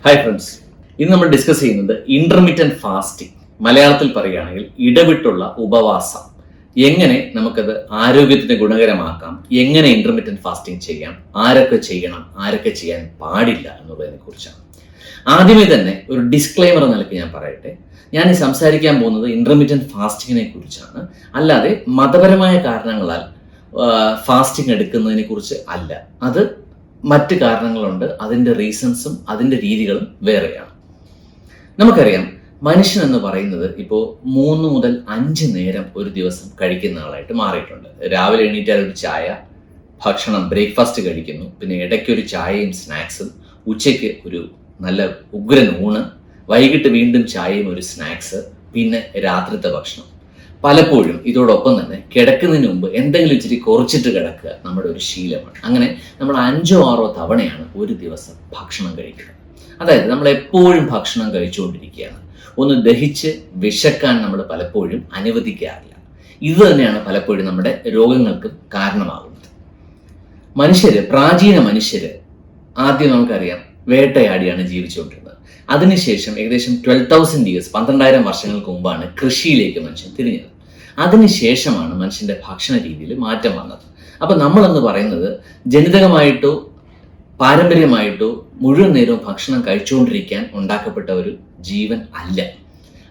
Hi friends, ഇന്ന് നമ്മൾ discuss ചെയ്യുന്നത് ഇന്റർമിറ്റന്റ് ഫാസ്റ്റിംഗ്. മലയാളത്തിൽ പറയുകയാണെങ്കിൽ ഇടവിട്ടുള്ള ഉപവാസം. എങ്ങനെ നമുക്കത് ആരോഗ്യത്തിന് ഗുണകരമാക്കാം, എങ്ങനെ ഇന്റർമിറ്റന്റ് ഫാസ്റ്റിംഗ് ചെയ്യാം, ആരൊക്കെ ചെയ്യണം, ആരൊക്കെ ചെയ്യാൻ പാടില്ല എന്നുള്ളതിനെ കുറിച്ചാണ്. ആദ്യമേ തന്നെ ഒരു ഡിസ്ക്ലെയിമർ നിലയ്ക്ക് ഞാൻ പറയട്ടെ, ഞാൻ ഈ സംസാരിക്കാൻ പോകുന്നത് ഇന്റർമിറ്റന്റ് ഫാസ്റ്റിങ്ങിനെ കുറിച്ചാണ്, അല്ലാതെ മതപരമായ കാരണങ്ങളാൽ ഫാസ്റ്റിംഗ് എടുക്കുന്നതിനെ കുറിച്ച് അല്ല. അത് മറ്റ് കാരണങ്ങളുണ്ട്, അതിൻ്റെ റീസൺസും അതിൻ്റെ രീതികളും വേറെയാണ്. നമുക്കറിയാം, മനുഷ്യൻ എന്ന് പറയുന്നത് ഇപ്പോൾ 3 മുതൽ 5 നേരം ഒരു ദിവസം കഴിക്കുന്ന ആളായിട്ട് മാറിയിട്ടുണ്ട്. രാവിലെ എണീറ്റാൽ ഒരു ചായ, ഭക്ഷണം ബ്രേക്ക്ഫാസ്റ്റ് കഴിക്കുന്നു, പിന്നെ ഇടയ്ക്കൊരു ചായയും സ്നാക്സും, ഉച്ചയ്ക്ക് ഒരു നല്ല ഉഗ്രൻ ഊണ്, വൈകിട്ട് വീണ്ടും ചായയും ഒരു സ്നാക്സ്, പിന്നെ രാത്രിത്തെ ഭക്ഷണം. പലപ്പോഴും ഇതോടൊപ്പം തന്നെ കിടക്കുന്നതിന് മുമ്പ് എന്തെങ്കിലും ഇച്ചിരി കുറച്ചിട്ട് കിടക്കുക നമ്മുടെ ഒരു ശീലമാണ്. അങ്ങനെ നമ്മൾ 5-6 തവണയാണ് ഒരു ദിവസം ഭക്ഷണം കഴിക്കുന്നത്. അതായത് നമ്മൾ എപ്പോഴും ഭക്ഷണം കഴിച്ചുകൊണ്ടിരിക്കുകയാണ്. ഒന്ന് ദഹിച്ച് വിശക്കാൻ നമ്മൾ പലപ്പോഴും അനുവദിക്കാറില്ല. ഇത് തന്നെയാണ് പലപ്പോഴും നമ്മുടെ രോഗങ്ങൾക്ക് കാരണമാകുന്നത്. പ്രാചീന മനുഷ്യര് ആദ്യം നമുക്കറിയാം വേട്ടയാടിയാണ് ജീവിച്ചുകൊണ്ടിരുന്നത്. അതിനുശേഷം ഏകദേശം 12,000 years 12,000 വർഷങ്ങൾക്ക് മുമ്പാണ് കൃഷിയിലേക്ക് മനുഷ്യൻ തിരിഞ്ഞത്. അതിനുശേഷമാണ് മനുഷ്യന്റെ ഭക്ഷണ രീതിയിൽ മാറ്റം വന്നത്. അപ്പൊ നമ്മളെന്ന് പറയുന്നത് ജനിതകമായിട്ടോ പാരമ്പര്യമായിട്ടോ മുഴുവൻ നേരവും ഭക്ഷണം കഴിച്ചുകൊണ്ടിരിക്കാൻ ഉണ്ടാക്കപ്പെട്ട ഒരു ജീവൻ അല്ല.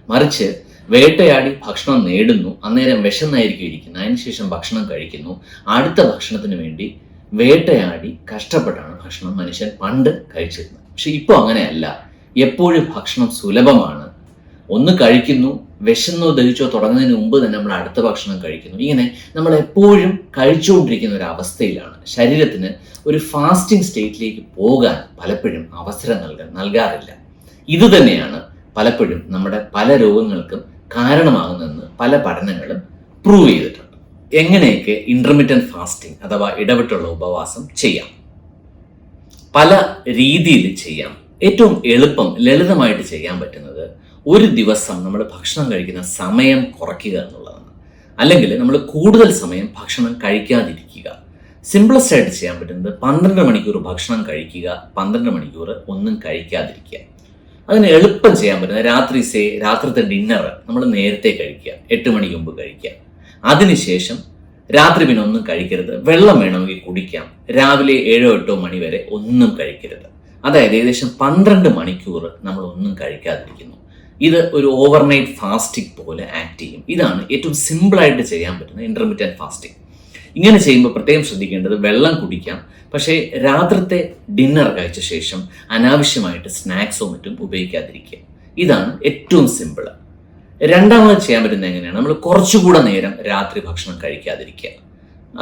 മറിച്ച് വേട്ടയാടി ഭക്ഷണം നേടുന്നു, അന്നേരം വിശന്നായിരിക്കും ഇരിക്കുന്നത്, അതിനുശേഷം ഭക്ഷണം കഴിക്കുന്നു, അടുത്ത ഭക്ഷണത്തിന് വേണ്ടി വേട്ടയാടി കഷ്ടപ്പെട്ടാണ് ഭക്ഷണം മനുഷ്യൻ പണ്ട് കഴിച്ചിരുന്നത്. പക്ഷെ ഇപ്പോൾ അങ്ങനെയല്ല. എപ്പോഴും ഭക്ഷണം സുലഭമാണ്. ഒന്ന് കഴിക്കുന്നു, വിശന്നോ ദഹിച്ചോ തുടങ്ങുന്നതിന് മുമ്പ് തന്നെ നമ്മൾ അടുത്ത ഭക്ഷണം കഴിക്കുന്നു. ഇങ്ങനെ നമ്മൾ എപ്പോഴും കഴിച്ചുകൊണ്ടിരിക്കുന്ന ഒരു അവസ്ഥയിലാണ്. ശരീരത്തിന് ഒരു ഫാസ്റ്റിംഗ് സ്റ്റേറ്റിലേക്ക് പോകാൻ പലപ്പോഴും അവസരം നൽകാറില്ല. ഇത് തന്നെയാണ് പലപ്പോഴും നമ്മുടെ പല രോഗങ്ങൾക്കും കാരണമാകുന്നതെന്ന് പല പഠനങ്ങളും പ്രൂവ് ചെയ്തിട്ടുണ്ട്. എങ്ങനെയൊക്കെ ഇന്റർമിറ്റന്റ് ഫാസ്റ്റിംഗ് അഥവാ ഇടവിട്ടുള്ള ഉപവാസം ചെയ്യാം? പല രീതിയിൽ ചെയ്യാം. ഏറ്റവും എളുപ്പം ലളിതമായിട്ട് ചെയ്യാൻ പറ്റുന്നത് ഒരു ദിവസം നമ്മൾ ഭക്ഷണം കഴിക്കുന്ന സമയം കുറയ്ക്കുക എന്നുള്ളതാണ്. അല്ലെങ്കിൽ നമ്മൾ കൂടുതൽ സമയം ഭക്ഷണം കഴിക്കാതിരിക്കുക. സിംപിളസ്റ്റ് ആയിട്ട് ചെയ്യാൻ പറ്റുന്നത് 12 മണിക്കൂർ ഭക്ഷണം കഴിക്കുക, 12 മണിക്കൂർ ഒന്നും കഴിക്കാതിരിക്കുക. അതിന് എളുപ്പം ചെയ്യാൻ പറ്റുന്നത് രാത്രിത്തെ ഡിന്നർ നമ്മൾ നേരത്തെ കഴിക്കുക, 8 മണിക്ക് മുമ്പ് കഴിക്കുക. അതിനുശേഷം രാത്രി പിന്നെ ഒന്നും കഴിക്കരുത്. വെള്ളം വേണമെങ്കിൽ കുടിക്കാം. രാവിലെ 7-8 മണി വരെ ഒന്നും കഴിക്കരുത്. അതായത് ഏകദേശം 12 മണിക്കൂർ നമ്മൾ ഒന്നും കഴിക്കാതിരിക്കുന്നു. ഇത് ഒരു ഓവർനൈറ്റ് ഫാസ്റ്റിംഗ് പോലെ ആക്ട് ചെയ്യും. ഇതാണ് ഏറ്റവും സിമ്പിളായിട്ട് ചെയ്യാൻ പറ്റുന്ന ഇന്റർമിറ്റന്റ് ഫാസ്റ്റിംഗ്. ഇങ്ങനെ ചെയ്യുമ്പോൾ പ്രത്യേകം ശ്രദ്ധിക്കേണ്ടത് വെള്ളം കുടിക്കാം, പക്ഷേ രാത്രിത്തെ ഡിന്നർ കഴിച്ച ശേഷം അനാവശ്യമായിട്ട് സ്നാക്സോ മറ്റും ഉപയോഗിക്കാതിരിക്കുക. ഇതാണ് ഏറ്റവും സിമ്പിൾ. രണ്ടാമത് ചെയ്യാൻ പറ്റുന്നത് എങ്ങനെയാണ്? നമ്മൾ കുറച്ചുകൂടെ നേരം രാത്രി ഭക്ഷണം കഴിക്കാതിരിക്കുക.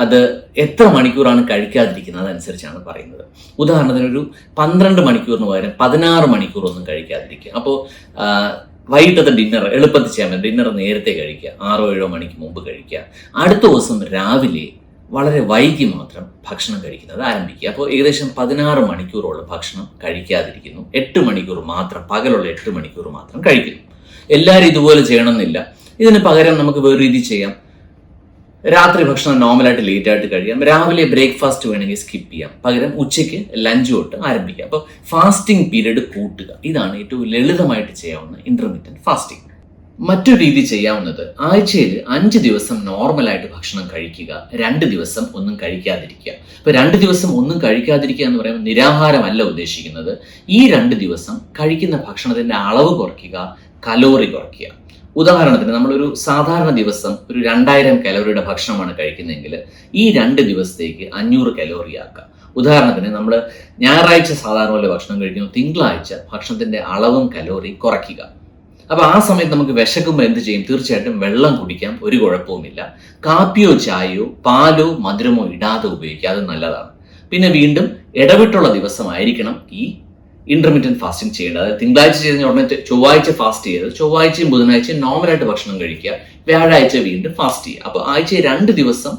അത് എത്ര മണിക്കൂറാണ് കഴിക്കാതിരിക്കുന്നത് അതനുസരിച്ചാണ് പറയുന്നത്. ഉദാഹരണത്തിന് ഒരു 12 മണിക്കൂറിന് പകരം 16 മണിക്കൂർ ഒന്നും കഴിക്കാതിരിക്കുക. അപ്പോൾ വൈകിട്ടത്തെ ഡിന്നർ എളുപ്പത്തിൽ ചെയ്യാൻ പറ്റും. ഡിന്നർ നേരത്തെ കഴിക്കുക, 6-7 മണിക്ക് മുമ്പ് കഴിക്കുക. അടുത്ത ദിവസം രാവിലെ വളരെ വൈകി മാത്രം ഭക്ഷണം കഴിക്കുന്നത് ആരംഭിക്കുക. അപ്പോൾ ഏകദേശം 16 മണിക്കൂറോളം ഭക്ഷണം കഴിക്കാതിരിക്കുന്നു. 8 മണിക്കൂർ മാത്രം, പകലുള്ള 8 മണിക്കൂർ മാത്രം കഴിക്കുന്നു. എല്ലാവരും ഇതുപോലെ ചെയ്യണമെന്നില്ല. ഇതിന് പകരം നമുക്ക് വേറെ രീതി ചെയ്യാം. രാത്രി ഭക്ഷണം നോർമലായിട്ട് ലേറ്റ് ആയിട്ട് കഴിയാം. രാവിലെ ബ്രേക്ക്ഫാസ്റ്റ് വേണമെങ്കിൽ സ്കിപ്പ് ചെയ്യാം. പകരം ഉച്ചയ്ക്ക് ലഞ്ച് തൊട്ട് ആരംഭിക്കാം. അപ്പോൾ ഫാസ്റ്റിംഗ് പീരീഡ് കൂട്ടുക. ഇതാണ് ഏറ്റവും ലളിതമായിട്ട് ചെയ്യാവുന്ന ഇന്റർമിറ്റന്റ് ഫാസ്റ്റിംഗ്. മറ്റൊരു രീതി ചെയ്യാവുന്നത് ആഴ്ചയിൽ 5 ദിവസം നോർമലായിട്ട് ഭക്ഷണം കഴിക്കുക, 2 ദിവസം ഒന്നും കഴിക്കാതിരിക്കുക. ഇപ്പൊ 2 ദിവസം ഒന്നും കഴിക്കാതിരിക്കുക എന്ന് പറയുമ്പോൾ നിരാഹാരമല്ല ഉദ്ദേശിക്കുന്നത്. ഈ 2 ദിവസം കഴിക്കുന്ന ഭക്ഷണത്തിന്റെ അളവ് കുറയ്ക്കുക, കലോറി കുറയ്ക്കുക. ഉദാഹരണത്തിന് നമ്മളൊരു സാധാരണ ദിവസം ഒരു 2000 കലോറിയുടെ ഭക്ഷണമാണ് കഴിക്കുന്നതെങ്കിൽ ഈ 2 ദിവസത്തേക്ക് 500 കലോറി ആക്കുക. ഉദാഹരണത്തിന് നമ്മൾ ഞായറാഴ്ച സാധാരണ പോലെ ഭക്ഷണം കഴിക്കുന്നു, തിങ്കളാഴ്ച ഭക്ഷണത്തിന്റെ അളവും കലോറി കുറയ്ക്കുക. അപ്പൊ ആ സമയത്ത് നമുക്ക് വിശക്കുമ്പോൾ എന്ത് ചെയ്യും? തീർച്ചയായിട്ടും വെള്ളം കുടിക്കാം, ഒരു കുഴപ്പവുമില്ല. കാപ്പിയോ ചായയോ പാലോ മധുരമോ ഇടാതെ ഉപയോഗിക്കുക, അത് നല്ലതാണ്. പിന്നെ വീണ്ടും ഇടവിട്ടുള്ള ദിവസമായിരിക്കണം ഈ ഇന്റർമിറ്റന്റ് ഫാസ്റ്റിംഗ് ചെയ്യേണ്ടത്. അതായത് തിങ്കളാഴ്ച ചെയ്ത ഉടനെ ചൊവ്വാഴ്ച ഫാസ്റ്റ് ചെയ്തത്, ചൊവ്വാഴ്ചയും ബുധനാഴ്ചയും നോർമലായിട്ട് ഭക്ഷണം കഴിക്കുക, വ്യാഴാഴ്ച വീണ്ടും ഫാസ്റ്റ് ചെയ്യുക. അപ്പോൾ ആഴ്ചയിൽ 2 ദിവസം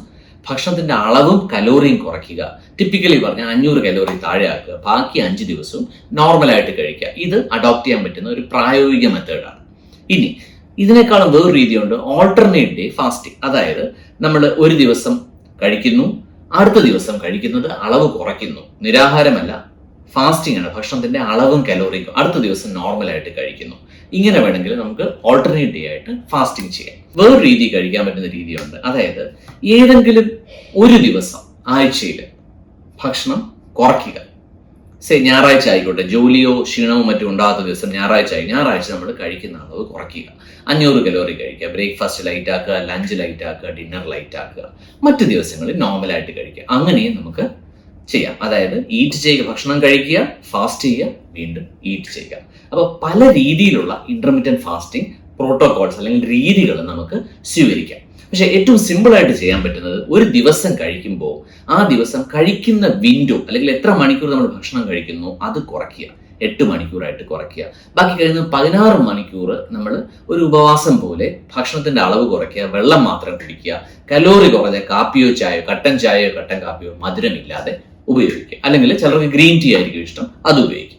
ഭക്ഷണത്തിന്റെ അളവും കലോറിയും കുറയ്ക്കുക. ടിപ്പിക്കലി പറഞ്ഞാൽ 500 കലോറി താഴെ ആക്കുക, ബാക്കി 5 ദിവസവും നോർമലായിട്ട് കഴിക്കുക. ഇത് അഡോപ്റ്റ് ചെയ്യാൻ പറ്റുന്ന ഒരു പ്രായോഗിക മെത്തേഡാണ്. ഇനി ഇതിനേക്കാളും വേറൊരു രീതിയുണ്ട്, ഓൾട്ടർനേറ്റ് ഡേ ഫാസ്റ്റിംഗ്. അതായത് നമ്മൾ ഒരു ദിവസം കഴിക്കുന്നു, അടുത്ത ദിവസം കഴിക്കുന്നത് അളവ് കുറയ്ക്കുന്നു. നിരാഹാരമല്ല, ഫാസ്റ്റിംഗ് ആണ്, ഭക്ഷണത്തിന്റെ അളവും കലോറിയും അടുത്ത ദിവസം നോർമലായിട്ട് കഴിക്കുന്നു. ഇങ്ങനെ വേണമെങ്കിൽ നമുക്ക് ഓൾട്ടർനേറ്റ് ഡേ ആയിട്ട് ഫാസ്റ്റിംഗ് ചെയ്യാം. വേറൊരു രീതി കഴിക്കാൻ പറ്റുന്ന രീതിയുണ്ട്. അതായത് ഏതെങ്കിലും ഒരു ദിവസം ആഴ്ചയിൽ ഭക്ഷണം കുറയ്ക്കുക. ഞായറാഴ്ച ആയിക്കോട്ടെ, ജോലിയോ ക്ഷീണമോ മറ്റും ഉണ്ടാകാത്ത ദിവസം ഞായറാഴ്ച നമ്മൾ കഴിക്കുന്ന അളവ് കുറയ്ക്കുക. 500 കലോറി കഴിക്കുക. ബ്രേക്ക്ഫാസ്റ്റ് ലൈറ്റ് ആക്കുക, ലഞ്ച് ലൈറ്റ് ആക്കുക, ഡിന്നർ ലൈറ്റ് ആക്കുക. മറ്റു ദിവസങ്ങളിൽ നോർമലായിട്ട് കഴിക്കുക. അങ്ങനെയും നമുക്ക് ചെയ്യാം. അതായത് ഈറ്റ് ചെയ്യുക, ഭക്ഷണം കഴിക്കുക, ഫാസ്റ്റ് ചെയ്യുക, വീണ്ടും ഈറ്റ് ചെയ്യുക. അപ്പോൾ പല രീതിയിലുള്ള ഇന്റർമിറ്റന്റ് ഫാസ്റ്റിംഗ് പ്രോട്ടോകോൾസ് അല്ലെങ്കിൽ രീതികൾ നമുക്ക് സ്വീകരിക്കാം. പക്ഷെ ഏറ്റവും സിമ്പിൾ ആയിട്ട് ചെയ്യാൻ പറ്റുന്നത്, ഒരു ദിവസം കഴിക്കുമ്പോൾ ആ ദിവസം കഴിക്കുന്ന വിൻഡോ അല്ലെങ്കിൽ എത്ര മണിക്കൂർ നമ്മൾ ഭക്ഷണം കഴിക്കുന്നു അത് കുറയ്ക്കുക. 8 മണിക്കൂറായിട്ട് കുറയ്ക്കുക. ബാക്കി കഴിയുന്ന 16 മണിക്കൂർ നമ്മൾ ഒരു ഉപവാസം പോലെ ഭക്ഷണത്തിന്റെ അളവ് കുറയ്ക്കുക, വെള്ളം മാത്രം കുടിക്കുക, കലോറി കുറഞ്ഞ കാപ്പിയോ ചായയോ, കട്ടൻ ചായയോ കട്ടൻ കാപ്പിയോ മധുരമില്ലാതെ ഉപയോഗിക്കുക. അല്ലെങ്കിൽ ചിലർക്ക് ഗ്രീൻ ടീ ആയിരിക്കും ഇഷ്ടം, അത് ഉപയോഗിക്കുക.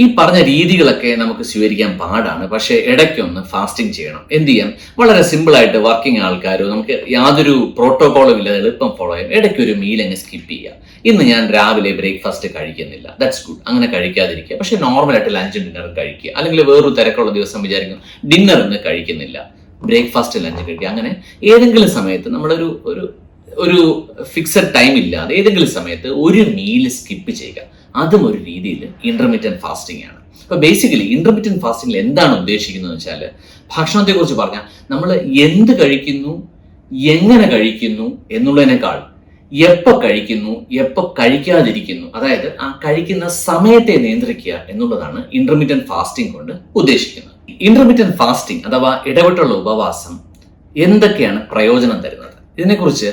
ഈ പറഞ്ഞ രീതികളൊക്കെ നമുക്ക് സ്വീകരിക്കാൻ പാടാണ്. പക്ഷേ ഇടയ്ക്കൊന്ന് ഫാസ്റ്റിംഗ് ചെയ്യണം. എന്ത് ചെയ്യാം? വളരെ സിമ്പിളായിട്ട് വർക്കിംഗ് ആൾക്കാരോ നമുക്ക് യാതൊരു പ്രോട്ടോകോളും ഇല്ലാതെ എളുപ്പം ഫോളോ ചെയ്യാം. ഇടയ്ക്ക് ഒരു മീൽ അങ്ങ് സ്കിപ്പ് ചെയ്യുക. ഇന്ന് ഞാൻ രാവിലെ ബ്രേക്ക്ഫാസ്റ്റ് കഴിക്കുന്നില്ല, ദാറ്റ്സ് ഗുഡ്. അങ്ങനെ കഴിക്കാതിരിക്കുക. പക്ഷേ നോർമലായിട്ട് ലഞ്ചും ഡിന്നറും കഴിക്കുക. അല്ലെങ്കിൽ വേറൊരു തിരക്കുള്ള ദിവസം വിചാരിക്കും ഡിന്നർ ഇന്ന് കഴിക്കുന്നില്ല, ബ്രേക്ക്ഫാസ്റ്റ് ലഞ്ച് കഴിക്കുക. അങ്ങനെ ഏതെങ്കിലും സമയത്ത് നമ്മളൊരു ഒരു ഫിക്സഡ് ടൈം ഇല്ലാതെ ഏതെങ്കിലും സമയത്ത് ഒരു മീൽ സ്കിപ്പ് ചെയ്യുക. അതും ഒരു രീതിയിൽ ഇന്റർമിറ്റന്റ് ഫാസ്റ്റിംഗ് ആണ്. അപ്പൊ ബേസിക്കലി ഇന്റർമിറ്റന്റ് ഫാസ്റ്റിംഗിൽ എന്താണ് ഉദ്ദേശിക്കുന്നത് വെച്ചാൽ, ഭക്ഷണത്തെ കുറിച്ച് പറഞ്ഞാൽ നമ്മൾ എന്ത് കഴിക്കുന്നു, എങ്ങനെ കഴിക്കുന്നു എന്നുള്ളതിനേക്കാൾ എപ്പോൾ കഴിക്കുന്നു, എപ്പോൾ കഴിക്കാതിരിക്കുന്നു, അതായത് ആ കഴിക്കുന്ന സമയത്തെ നിയന്ത്രിക്കുക എന്നുള്ളതാണ് ഇന്റർമിറ്റന്റ് ഫാസ്റ്റിംഗ് കൊണ്ട് ഉദ്ദേശിക്കുന്നത്. ഇന്റർമിറ്റന്റ് ഫാസ്റ്റിംഗ് അഥവാ ഇടവിട്ടുള്ള ഉപവാസം എന്തൊക്കെയാണ് പ്രയോജനം തരുന്നത്? ഇതിനെക്കുറിച്ച്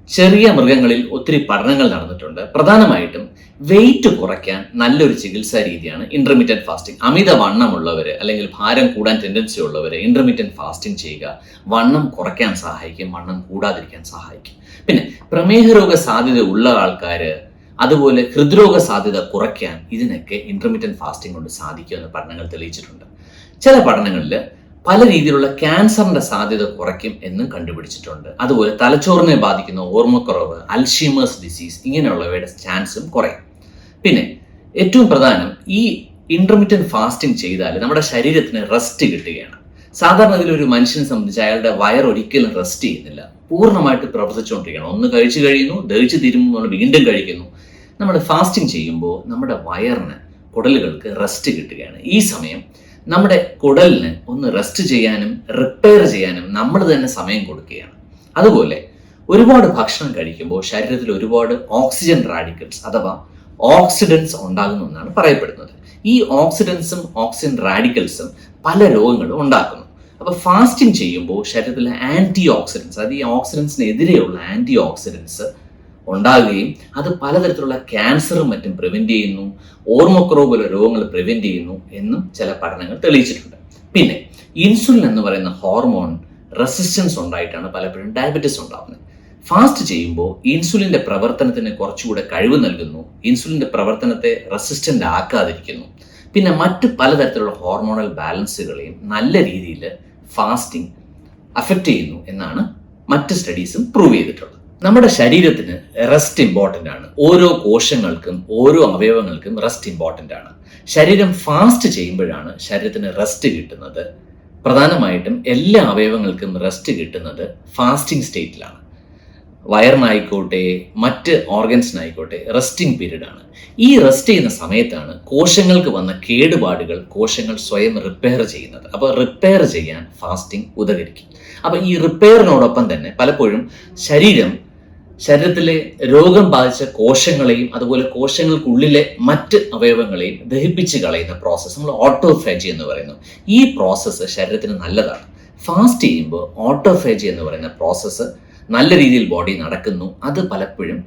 ചെറിയ മൃഗങ്ങളിൽ ഒത്തിരി പഠനങ്ങൾ നടന്നിട്ടുണ്ട്. പ്രധാനമായിട്ടും വെയിറ്റ് കുറയ്ക്കാൻ നല്ലൊരു ചികിത്സാ രീതിയാണ് ഇന്റർമിറ്റന്റ് ഫാസ്റ്റിംഗ്. അമിത വണ്ണമുള്ളവര് അല്ലെങ്കിൽ ഭാരം കൂടാൻ ടെൻഡൻസി ഉള്ളവര് ഇന്റർമിറ്റന്റ് ഫാസ്റ്റിംഗ് ചെയ്യുക. വണ്ണം കുറയ്ക്കാൻ സഹായിക്കും, വണ്ണം കൂടാതിരിക്കാൻ സഹായിക്കും. പിന്നെ പ്രമേഹ രോഗ സാധ്യത ഉള്ള ആൾക്കാര്, അതുപോലെ ഹൃദ്രോഗ സാധ്യത കുറയ്ക്കാൻ ഇതിനൊക്കെ ഇന്റർമിറ്റന്റ് ഫാസ്റ്റിംഗ് കൊണ്ട് സാധിക്കുമെന്ന് പഠനങ്ങൾ തെളിയിച്ചിട്ടുണ്ട്. ചില പഠനങ്ങളിൽ പല രീതിയിലുള്ള ക്യാൻസറിന്റെ സാധ്യത കുറയ്ക്കും എന്നും കണ്ടുപിടിച്ചിട്ടുണ്ട്. അതുപോലെ തലച്ചോറിനെ ബാധിക്കുന്ന ഓർമ്മക്കുറവ്, അൽഷീമേഴ്സ് ഡിസീസ് ഇങ്ങനെയുള്ളവയുടെ ചാൻസും കുറയും. പിന്നെ ഏറ്റവും പ്രധാനം, ഈ ഇന്റർമിറ്റന്റ് ഫാസ്റ്റിംഗ് ചെയ്താൽ നമ്മുടെ ശരീരത്തിന് റെസ്റ്റ് കിട്ടുകയാണ്. സാധാരണ ഒരു മനുഷ്യനെ സംബന്ധിച്ച് അയാളുടെ വയർ ഒരിക്കലും റെസ്റ്റ് ചെയ്യുന്നില്ല, പൂർണ്ണമായിട്ട് പ്രവർത്തിച്ചുകൊണ്ടിരിക്കുകയാണ്. ഒന്ന് കഴിച്ചു കഴിയുന്നു, ദഹിച്ചു തീരുമ്പോൾ വീണ്ടും കഴിക്കുന്നു. നമ്മൾ ഫാസ്റ്റിംഗ് ചെയ്യുമ്പോൾ നമ്മുടെ വയറിന്, കുടലുകൾക്ക് റെസ്റ്റ് കിട്ടുകയാണ്. ഈ സമയം നമ്മുടെ കുടലിന് ഒന്ന് റെസ്റ്റ് ചെയ്യാനും റിപ്പയർ ചെയ്യാനും നമ്മൾ തന്നെ സമയം കൊടുക്കുകയാണ്. അതുപോലെ ഒരുപാട് ഭക്ഷണം കഴിക്കുമ്പോൾ ശരീരത്തിൽ ഒരുപാട് ഓക്സിജൻ റാഡിക്കൽസ് അഥവാ ഓക്സിഡൻസ് ഉണ്ടാകുന്നു എന്നാണ് പറയപ്പെടുന്നത്. ഈ ഓക്സിഡൻസും ഓക്സിജൻ റാഡിക്കൽസും പല രോഗങ്ങളും ഉണ്ടാക്കുന്നു. അപ്പോൾ ഫാസ്റ്റിംഗ് ചെയ്യുമ്പോൾ ശരീരത്തിലെ ആന്റി ഓക്സിഡൻസ്, അത് ഈ ഓക്സിഡൻസിനെതിരെയുള്ള ആന്റി ഓക്സിഡൻസ് ഉണ്ടാകുകയും അത് പലതരത്തിലുള്ള ക്യാൻസറും മറ്റും പ്രിവെന്റ് ചെയ്യുന്നു, ഓർമ്മക്കുറവ് പോലെ രോഗങ്ങൾ പ്രിവെന്റ് ചെയ്യുന്നു എന്നും ചില പഠനങ്ങൾ തെളിയിച്ചിട്ടുണ്ട്. പിന്നെ ഇൻസുലിൻ എന്ന് പറയുന്ന ഹോർമോൺ റെസിസ്റ്റൻസ് ഉണ്ടായിട്ടാണ് പലപ്പോഴും ഡയബറ്റിസ് ഉണ്ടാകുന്നത്. ഫാസ്റ്റ് ചെയ്യുമ്പോൾ ഇൻസുലിന്റെ പ്രവർത്തനത്തിന് കുറച്ചുകൂടെ കഴിവ് നൽകുന്നു, ഇൻസുലിന്റെ പ്രവർത്തനത്തെ റെസിസ്റ്റന്റ് ആക്കാതിരിക്കുന്നു. പിന്നെ മറ്റ് പലതരത്തിലുള്ള ഹോർമോണൽ ബാലൻസുകളെയും നല്ല രീതിയിൽ ഫാസ്റ്റിംഗ് അഫക്റ്റ് ചെയ്യുന്നു എന്നാണ് മറ്റ് സ്റ്റഡീസും പ്രൂവ് ചെയ്തിട്ടുള്ളത്. നമ്മുടെ ശരീരത്തിന് റെസ്റ്റ് ഇമ്പോർട്ടൻ്റ് ആണ്. ഓരോ കോശങ്ങൾക്കും ഓരോ അവയവങ്ങൾക്കും റെസ്റ്റ് ഇമ്പോർട്ടൻ്റ് ആണ്. ശരീരം ഫാസ്റ്റ് ചെയ്യുമ്പോഴാണ് ശരീരത്തിന് റെസ്റ്റ് കിട്ടുന്നത്. പ്രധാനമായിട്ടും എല്ലാ അവയവങ്ങൾക്കും റെസ്റ്റ് കിട്ടുന്നത് ഫാസ്റ്റിംഗ് സ്റ്റേറ്റിലാണ്. വയറിനായിക്കോട്ടെ മറ്റ് ഓർഗൻസിനായിക്കോട്ടെ റെസ്റ്റിംഗ് പീരീഡ് ആണ്. ഈ റെസ്റ്റ് ചെയ്യുന്ന സമയത്താണ് കോശങ്ങൾക്ക് വന്ന കേടുപാടുകൾ കോശങ്ങൾ സ്വയം റിപ്പയർ ചെയ്യുന്നത്. അപ്പോൾ റിപ്പയർ ചെയ്യാൻ ഫാസ്റ്റിംഗ് ഉതകരിക്കും. അപ്പോൾ ഈ റിപ്പയറിനോടൊപ്പം തന്നെ പലപ്പോഴും ശരീരത്തിലെ രോഗം ബാധിച്ച കോശങ്ങളെയും അതുപോലെ കോശങ്ങൾക്കുള്ളിലെ മറ്റ് അവയവങ്ങളെയും ദഹിപ്പിച്ച് കളയുന്ന പ്രോസസ്സ് നമ്മൾ ഓട്ടോഫാജി എന്ന് പറയുന്നു. ഈ പ്രോസസ്സ് ശരീരത്തിന് നല്ലതാണ്. ഫാസ്റ്റ് ചെയ്യുമ്പോൾ ഓട്ടോഫാജി എന്ന് പറയുന്ന പ്രോസസ്സ് നല്ല രീതിയിൽ ബോഡി നടക്കുന്നു. അത് പലപ്പോഴും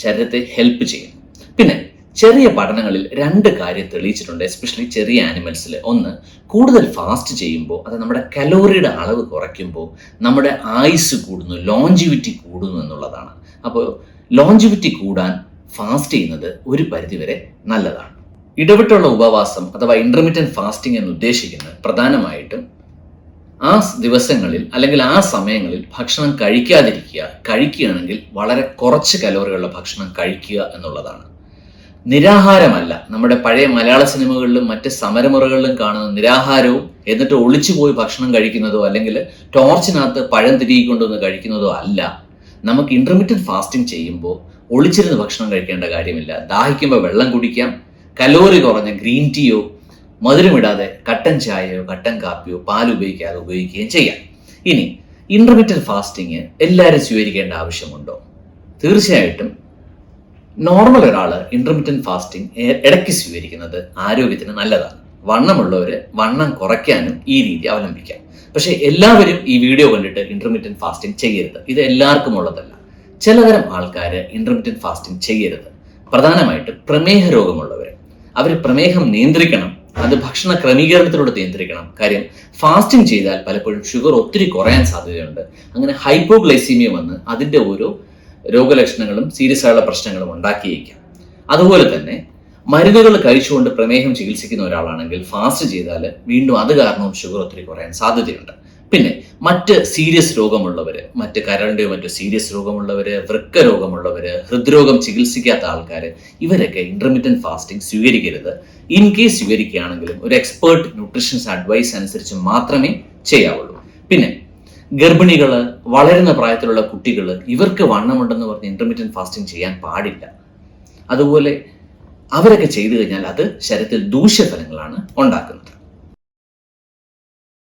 ശരീരത്തെ ഹെൽപ്പ് ചെയ്യുന്നു. പിന്നെ ചെറിയ പഠനങ്ങളിൽ 2 കാര്യം തെളിയിച്ചിട്ടുണ്ട്, എസ്പെഷ്യലി ചെറിയ ആനിമൽസിൽ. ഒന്ന്, കൂടുതൽ ഫാസ്റ്റ് ചെയ്യുമ്പോൾ അത് നമ്മുടെ കലോറിയുടെ അളവ് കുറയ്ക്കുമ്പോൾ നമ്മുടെ ആയുസ് കൂടുന്നു, ലോഞ്ചിവിറ്റി കൂടുന്നു എന്നുള്ളതാണ്. അപ്പോൾ ലോഞ്ചിവിറ്റി കൂടാൻ ഫാസ്റ്റ് ചെയ്യുന്നത് ഒരു പരിധിവരെ നല്ലതാണ്. ഇടവിട്ടുള്ള ഉപവാസം അഥവാ ഇന്റർമിറ്റന്റ് ഫാസ്റ്റിംഗ് എന്ന് ഉദ്ദേശിക്കുന്നത് പ്രധാനമായിട്ടും ആ ദിവസങ്ങളിൽ അല്ലെങ്കിൽ ആ സമയങ്ങളിൽ ഭക്ഷണം കഴിക്കാതിരിക്കുക, കഴിക്കുകയാണെങ്കിൽ വളരെ കുറച്ച് കലോറികളുള്ള ഭക്ഷണം കഴിക്കുക എന്നുള്ളതാണ്. നിരാഹാരമല്ല, നമ്മുടെ പഴയ മലയാള സിനിമകളിലും മറ്റ് സമരമുറകളിലും കാണുന്ന നിരാഹാരവും എന്നിട്ട് ഒളിച്ചുപോയി ഭക്ഷണം കഴിക്കുന്നതോ അല്ലെങ്കിൽ ടോർച്ചിനകത്ത് പഴം തിരികൊണ്ടുവന്ന് കഴിക്കുന്നതോ അല്ല. നമുക്ക് ഇന്റർമീഡിയറ്റ് ഫാസ്റ്റിംഗ് ചെയ്യുമ്പോൾ ഒളിച്ചിരുന്ന് ഭക്ഷണം കഴിക്കേണ്ട കാര്യമില്ല. ദാഹിക്കുമ്പോൾ വെള്ളം കുടിക്കാം, കലോറി കുറഞ്ഞ ഗ്രീൻ ടീയോ മധുരമിടാതെ കട്ടൻ ചായയോ കട്ടൻ കാപ്പിയോ പാൽ ഉപയോഗിക്കാതെ ഉപയോഗിക്കുകയും ചെയ്യാം. ഇനി ഇന്റർമീഡിയറ്റ് ഫാസ്റ്റിംഗ് എല്ലാവരും സ്വീകരിക്കേണ്ട ആവശ്യമുണ്ടോ? തീർച്ചയായിട്ടും നോർമൽ ഒരാൾ ഇന്റർമിറ്റന്റ് ഫാസ്റ്റിംഗ് ഇടയ്ക്ക് സ്വീകരിക്കുന്നത് ആരോഗ്യത്തിന് നല്ലതാണ്. വണ്ണമുള്ളവർ വണ്ണം കുറയ്ക്കാനും ഈ രീതി അവലംബിക്കാം. പക്ഷെ എല്ലാവരും ഈ വീഡിയോ കണ്ടിട്ട് ഇന്റർമിറ്റന്റ് ഫാസ്റ്റിംഗ് ചെയ്യരുത്. ഇത് എല്ലാവർക്കും ഉള്ളതല്ല. ചിലതരം ആൾക്കാർ ഇന്റർമിറ്റന്റ് ഫാസ്റ്റിംഗ് ചെയ്യരുത്. പ്രധാനമായിട്ടും പ്രമേഹ രോഗമുള്ളവർ. അവർ പ്രമേഹം നിയന്ത്രിക്കണം. അത് ഭക്ഷണ ക്രമീകരണത്തിലൂടെ നിയന്ത്രിക്കണം. കാര്യം ഫാസ്റ്റിംഗ് ചെയ്താൽ പലപ്പോഴും ഷുഗർ ഒത്തിരി കുറയാൻ സാധ്യതയുണ്ട്. അങ്ങനെ ഹൈപ്പോഗ്ലൈസീമിയ വന്ന് അതിൻ്റെ ഓരോ രോഗലക്ഷണങ്ങളും സീരിയസ് ആയുള്ള പ്രശ്നങ്ങളും ഉണ്ടാക്കിയേക്കാം. അതുപോലെ തന്നെ മരുന്നുകൾ കഴിച്ചുകൊണ്ട് പ്രമേഹം ചികിത്സിക്കുന്ന ഒരാളാണെങ്കിൽ ഫാസ്റ്റ് ചെയ്താൽ വീണ്ടും അത് കാരണവും ഷുഗർ ഒത്തിരി കുറയാൻ സാധ്യതയുണ്ട്. പിന്നെ മറ്റ് സീരിയസ് രോഗമുള്ളവർ, മറ്റ് കരളിൻ്റെയോ മറ്റു സീരിയസ് രോഗമുള്ളവർ, വൃക്ക രോഗമുള്ളവർ, ഹൃദ്രോഗം ചികിത്സിക്കാത്ത ആൾക്കാർ, ഇവരൊക്കെ ഇന്റർമിറ്റന്റ് ഫാസ്റ്റിംഗ് സ്വീകരിക്കരുത്. ഇൻ കേസ് സ്വീകരിക്കുകയാണെങ്കിലും ഒരു എക്സ്പേർട്ട് ന്യൂട്രീഷൻസ് അഡ്വൈസ് അനുസരിച്ച് മാത്രമേ ചെയ്യാവുള്ളൂ. പിന്നെ ഗർഭിണികൾ, വളരുന്ന പ്രായത്തിലുള്ള കുട്ടികൾ, ഇവർക്ക് വണ്ണമുണ്ടെന്ന് പറഞ്ഞ് ഇന്റർമീഡിയറ്റ് ഫാസ്റ്റിംഗ് ചെയ്യാൻ പാടില്ല. അതുപോലെ അവരൊക്കെ ചെയ്തു കഴിഞ്ഞാൽ അത് ശരീരത്തിൽ ദൂഷ്യഫലങ്ങളാണ് ഉണ്ടാക്കുന്നത്.